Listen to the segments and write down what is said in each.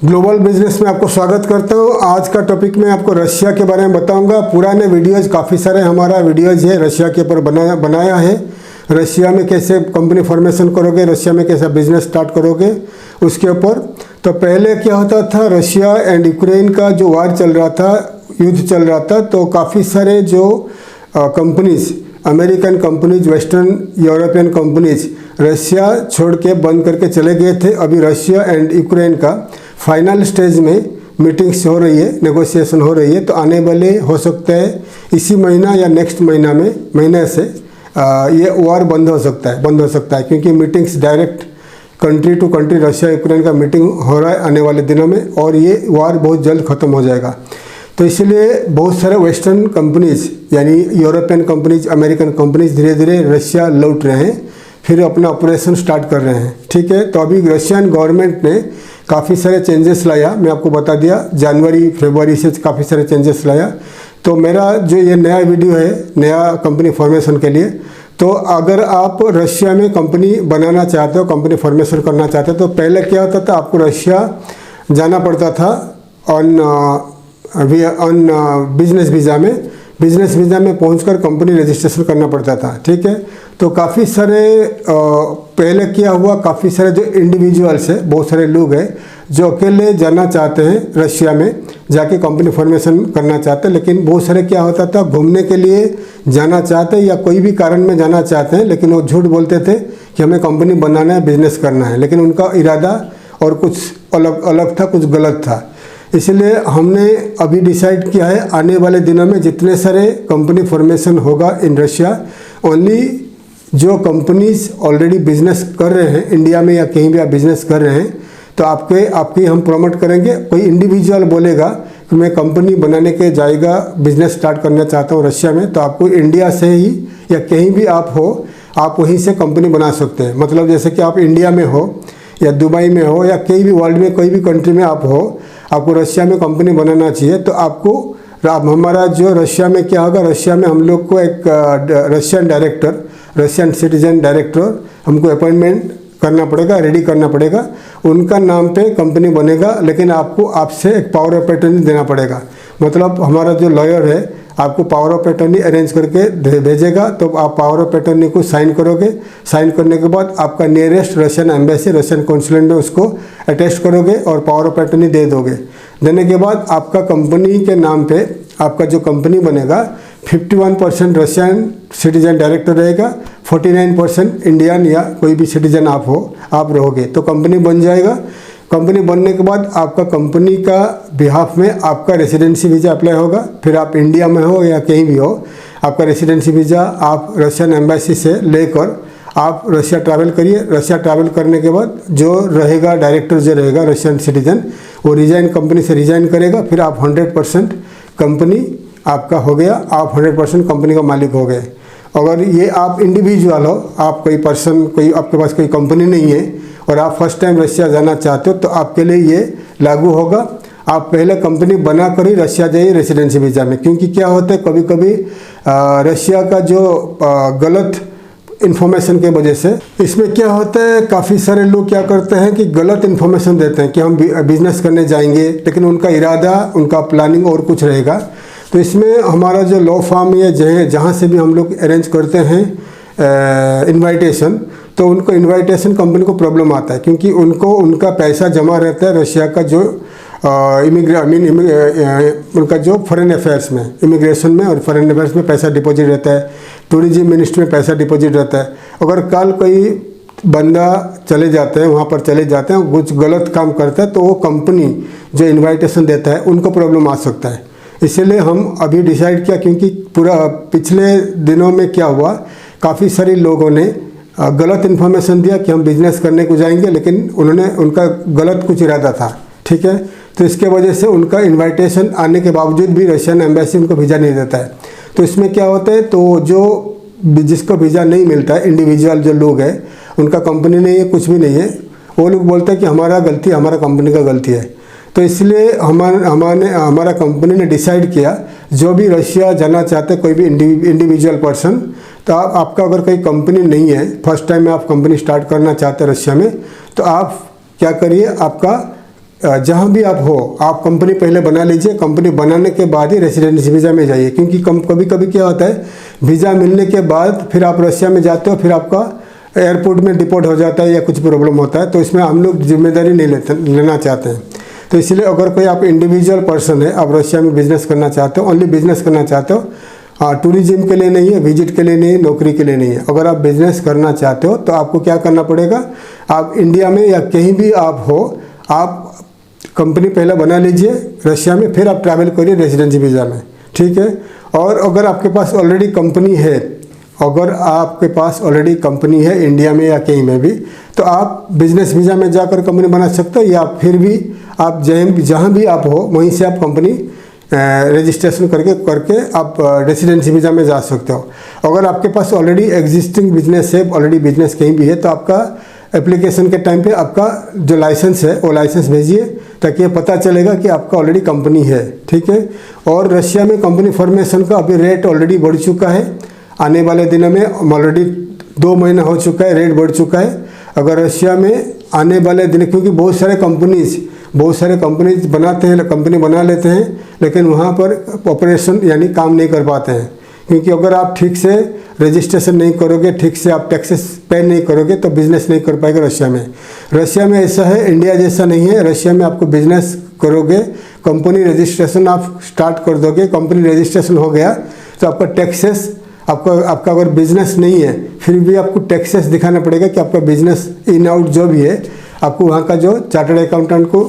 Global business में आपको स्वागत करता हूं। आज का टॉपिक मैं आपको रशिया के बारे में बताऊंगा। पुराने वीडियोज काफ़ी सारे हमारा वीडियोज है रशिया के ऊपर बनाया है। रशिया में कैसे कंपनी फॉर्मेशन करोगे, रशिया में कैसा बिजनेस स्टार्ट करोगे उसके ऊपर। तो पहले क्या होता था, रशिया एंड यूक्रेन का जो वार चल रहा था, युद्ध चल रहा था, तो काफ़ी सारे जो companies, American companies, western European companies Russia छोड़ के बंद करके चले गए थे। अभी रशिया एंड यूक्रेन का फाइनल स्टेज में मीटिंग्स हो रही है, नेगोशिएशन हो रही है। तो आने वाले हो सकता है इसी महीना या नेक्स्ट महीने से ये वार बंद हो सकता है क्योंकि meetings direct country to country Russia Ukraine का मीटिंग हो रहा है आने वाले दिनों में, और ये वार बहुत जल्द ख़त्म हो जाएगा। तो इसलिए बहुत सारे वेस्टर्न कंपनीज यानी यूरोपियन कंपनीज, अमेरिकन कंपनीज धीरे धीरे रशिया लौट रहे हैं, फिर अपना ऑपरेशन स्टार्ट कर रहे हैं। ठीक है, तो अभी रशियन गवर्नमेंट ने काफ़ी सारे चेंजेस लाया, मैं आपको बता दिया, जनवरी फरवरी से काफ़ी सारे चेंजेस लाया। तो मेरा जो ये नया वीडियो है नया कंपनी फॉर्मेशन के लिए, तो अगर आप रशिया में कंपनी बनाना चाहते हो, कंपनी फॉर्मेशन करना चाहते हो, तो पहले क्या होता था, आपको रशिया जाना पड़ता था ऑन बिजनेस वीज़ा में पहुंचकर कंपनी रजिस्ट्रेशन करना पड़ता था। ठीक है, तो काफ़ी सारे पहले क्या हुआ, काफ़ी सारे जो इंडिविजुअल्स है, बहुत सारे लोग हैं जो अकेले जाना चाहते हैं रशिया में, जाके कंपनी फॉर्मेशन करना चाहते हैं। लेकिन बहुत सारे क्या होता था, घूमने के लिए जाना चाहते हैं या कोई भी कारण में जाना चाहते हैं, लेकिन वो झूठ बोलते थे कि हमें कंपनी बनाना है, बिजनेस करना है, लेकिन उनका इरादा और कुछ अलग था, कुछ गलत था। इसलिए हमने अभी डिसाइड किया है आने वाले दिनों में जितने सारे कंपनी फॉर्मेशन होगा इन रशिया, ओनली जो कंपनीज ऑलरेडी बिजनेस कर रहे हैं इंडिया में या कहीं भी आप बिजनेस कर रहे हैं, तो आपकी हम प्रमोट करेंगे। कोई इंडिविजुअल बोलेगा कि मैं कंपनी बनाने के जाएगा, बिजनेस स्टार्ट करना चाहता हूँ रशिया में, तो आपको इंडिया से ही या कहीं भी आप हो, आप वहीं से कंपनी बना सकते हैं। मतलब जैसे कि आप इंडिया में हो या दुबई में हो या कहीं भी वर्ल्ड में कोई भी कंट्री में आप हो, आपको रशिया में कंपनी बनाना चाहिए, तो आपको हमारा जो रशिया में क्या होगा, रशिया में हम लोग को एक रशियन सिटीजन डायरेक्टर हमको अपॉइंटमेंट करना पड़ेगा, रेडी करना पड़ेगा, उनका नाम पे कंपनी बनेगा। लेकिन आपसे एक पावर ऑफ अटॉर्नी देना पड़ेगा। मतलब हमारा जो लॉयर है आपको पावर ऑफ अटॉर्नी अरेंज करके भेजेगा, तो आप पावर ऑफ अटॉर्नी को साइन करोगे। साइन करने के बाद आपका nearest Russian embassy, Russian consulate में उसको अटैच करोगे और पावर ऑफ अटॉर्नी दे दोगे। देने के बाद आपका कंपनी के नाम पे आपका जो कंपनी बनेगा 51% रशियन सिटीजन डायरेक्टर रहेगा, 49% इंडियन या कोई भी सिटीजन आप रहोगे, तो कंपनी बन जाएगा। कंपनी बनने के बाद आपका कंपनी का बिहाफ में आपका रेसिडेंसी वीज़ा अप्लाई होगा। फिर आप इंडिया में हो या कहीं भी हो, आपका रेसिडेंसी वीज़ा आप रशियन एम्बेसी से लेकर आप रशिया ट्रैवल करिए। रशिया ट्रैवल करने के बाद जो रहेगा डायरेक्टर, जो रहेगा रशियन सिटीजन, वो कंपनी से रिजाइन करेगा। फिर आप 100% कंपनी आपका हो गया, आप 100% कंपनी का मालिक हो गए। अगर ये आप इंडिविजुअल हो, आप कोई आपके पास कोई कंपनी नहीं है और आप फर्स्ट टाइम रशिया जाना चाहते हो, तो आपके लिए ये लागू होगा। आप पहले कंपनी बना कर ही रशिया जाइए रेसिडेंसी वीज़ा में, क्योंकि क्या होता है कभी कभी रशिया का जो गलत इन्फॉर्मेशन के वजह से, इसमें क्या होता है, काफ़ी सारे लोग क्या करते हैं कि गलत इन्फॉर्मेशन देते हैं कि हम बिजनेस करने जाएंगे, लेकिन उनका इरादा, उनका प्लानिंग और कुछ रहेगा। तो इसमें हमारा जो लॉ फॉर्म या जहाँ से भी हम लोग अरेंज करते हैं इनवाइटेशन, तो उनको इनवाइटेशन कंपनी को प्रॉब्लम आता है, क्योंकि उनका पैसा जमा रहता है रशिया का जो उनका जो फॉरेन अफेयर्स में, इमिग्रेशन में और फॉरेन अफेयर्स में पैसा डिपॉजिट रहता है, टूरिज्म मिनिस्ट्री में पैसा डिपॉजिट रहता है। अगर कल कोई बंदा चले जाते हैं, वहाँ पर चले जाते हैं, कुछ गलत काम करता है, तो वो कंपनी जो इन्वाइटेशन देता है उनको प्रॉब्लम आ सकता है। इसलिए हम अभी डिसाइड किया, क्योंकि पिछले दिनों में क्या हुआ, काफ़ी सारे लोगों ने गलत इन्फॉर्मेशन दिया कि हम बिजनेस करने को जाएंगे, लेकिन उनका गलत कुछ इरादा था। ठीक है, तो इसके वजह से उनका इनवाइटेशन आने के बावजूद भी रशियन एम्बेसी उनको वीज़ा नहीं देता है। तो इसमें क्या होता है, तो जिसको वीज़ा नहीं मिलता है, इंडिविजुअल जो लोग हैं, उनका कंपनी नहीं है, कुछ भी नहीं है, वो लोग बोलते हैं कि हमारा गलती, हमारा कंपनी का गलती है। तो इसलिए हमारा कंपनी ने डिसाइड किया, जो भी रशिया जाना चाहते कोई भी इंडिविजुअल पर्सन, तो आपका अगर कोई कंपनी नहीं है, फर्स्ट टाइम में आप कंपनी स्टार्ट करना चाहते हैं रशिया में, तो आप क्या करिए, आपका जहाँ भी आप हो, आप कंपनी पहले बना लीजिए। कंपनी बनाने के बाद ही रेसिडेंसी वीज़ा में जाइए, क्योंकि कभी कभी क्या होता है, वीज़ा मिलने के बाद फिर आप रशिया में जाते हो, फिर आपका एयरपोर्ट में डिपोर्ट हो जाता है या कुछ प्रॉब्लम होता है, तो इसमें हम लोग जिम्मेदारी नहीं लेना चाहते हैं। तो इसलिए अगर कोई आप इंडिविजुअल पर्सन है, आप रशिया में बिजनेस करना चाहते हो, ओनली बिजनेस करना चाहते हो, टूरिज्म के लिए नहीं है, विजिट के लिए नहीं है, नौकरी के लिए नहीं है, अगर आप बिजनेस करना चाहते हो तो आपको क्या करना पड़ेगा, आप इंडिया में या कहीं भी आप हो, आप कंपनी पहले बना लीजिए रशिया में, फिर आप ट्रैवल करिए रेजिडेंसी वीज़ा में, ठीक है। और अगर आपके पास ऑलरेडी कंपनी है, अगर आपके पास ऑलरेडी कंपनी है इंडिया में या कहीं में भी, तो आप बिजनेस वीज़ा में जाकर कंपनी बना सकते हो, या फिर भी आप जहाँ भी आप हो वहीं से आप कंपनी रजिस्ट्रेशन करके आप रेसिडेंसी वीज़ा में जा सकते हो। अगर आपके पास ऑलरेडी एग्जिस्टिंग बिजनेस है, ऑलरेडी बिजनेस कहीं भी है, तो आपका एप्लीकेशन के टाइम पे आपका जो लाइसेंस है वो लाइसेंस भेजिए, ताकि ये पता चलेगा कि आपका ऑलरेडी कंपनी है, ठीक है। और रशिया में कंपनी फॉर्मेशन का अभी रेट ऑलरेडी बढ़ चुका है, आने वाले दिनों में ऑलरेडी 2 महीना हो चुका है, रेट बढ़ चुका है। अगर रशिया में आने वाले दिन, क्योंकि बहुत सारे कंपनीज बनाते हैं, कंपनी बना लेते हैं, लेकिन वहाँ पर ऑपरेशन यानी काम नहीं कर पाते हैं, क्योंकि अगर आप ठीक से रजिस्ट्रेशन नहीं करोगे, ठीक से आप टैक्सेस पे नहीं करोगे, तो बिज़नेस नहीं कर पाएगा रशिया में। रशिया में ऐसा है, इंडिया जैसा नहीं है। रशिया में आपको बिज़नेस करोगे, कंपनी रजिस्ट्रेशन आप स्टार्ट कर दोगे, कंपनी रजिस्ट्रेशन हो गया तो आपका टैक्सेस, आपका अगर बिजनेस नहीं है फिर भी आपको टैक्सेस दिखाना पड़ेगा कि आपका बिजनेस इन आउट जो भी है, आपको वहाँ का जो चार्टर्ड अकाउंटेंट को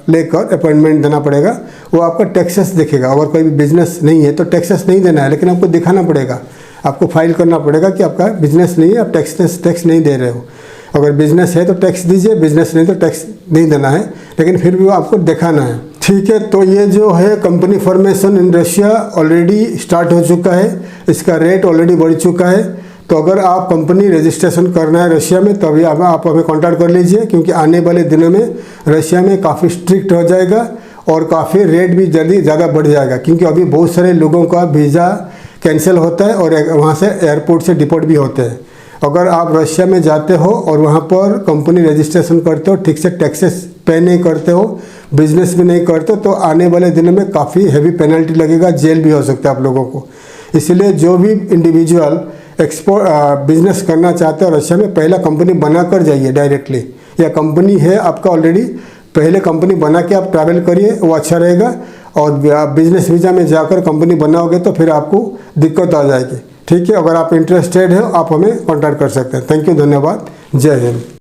लेकर अपॉइंटमेंट देना पड़ेगा, वो आपका टैक्सेस देखेगा। अगर कोई भी बिजनेस नहीं है तो टैक्सेस नहीं देना है, लेकिन आपको दिखाना पड़ेगा, आपको फाइल करना पड़ेगा कि आपका बिजनेस नहीं है, आप टैक्स नहीं दे रहे हो। अगर बिजनेस है तो टैक्स दीजिए, बिजनेस नहीं तो टैक्स नहीं देना है, लेकिन फिर भी वो आपको दिखाना है, ठीक है। तो ये जो है company formation in Russia already start हो चुका है, इसका रेट ऑलरेडी बढ़ चुका है। तो अगर आप कंपनी रजिस्ट्रेशन करना है रशिया में, तभी आप हमें कांटेक्ट कर लीजिए, क्योंकि आने वाले दिनों में रशिया में काफ़ी स्ट्रिक्ट हो जाएगा और काफ़ी रेट भी जल्दी ज़्यादा बढ़ जाएगा, क्योंकि अभी बहुत सारे लोगों का वीज़ा कैंसिल होता है और वहाँ से एयरपोर्ट से डिपोर्ट भी होते हैं। अगर आप रशिया में जाते हो और वहाँ पर कंपनी रजिस्ट्रेशन करते हो, ठीक से टैक्सेस पे नहीं करते हो, बिजनेस भी नहीं करते, तो आने वाले दिनों में काफ़ी हैवी पेनल्टी लगेगा, जेल भी हो सकता है आप लोगों को। इसलिए जो भी इंडिविजुअल बिजनेस करना चाहते हो रशिया में, पहला कंपनी बना कर जाइए डायरेक्टली, या कंपनी है आपका ऑलरेडी, पहले कंपनी बना के आप ट्रैवल करिए, वो अच्छा रहेगा। और बिजनेस वीज़ा में जाकर कंपनी बनाओगे तो फिर आपको दिक्कत आ जाएगी, ठीक है। अगर आप इंटरेस्टेड हो आप हमें कॉन्टैक्ट कर सकते हैं। थैंक यू, धन्यवाद, जय हिंद।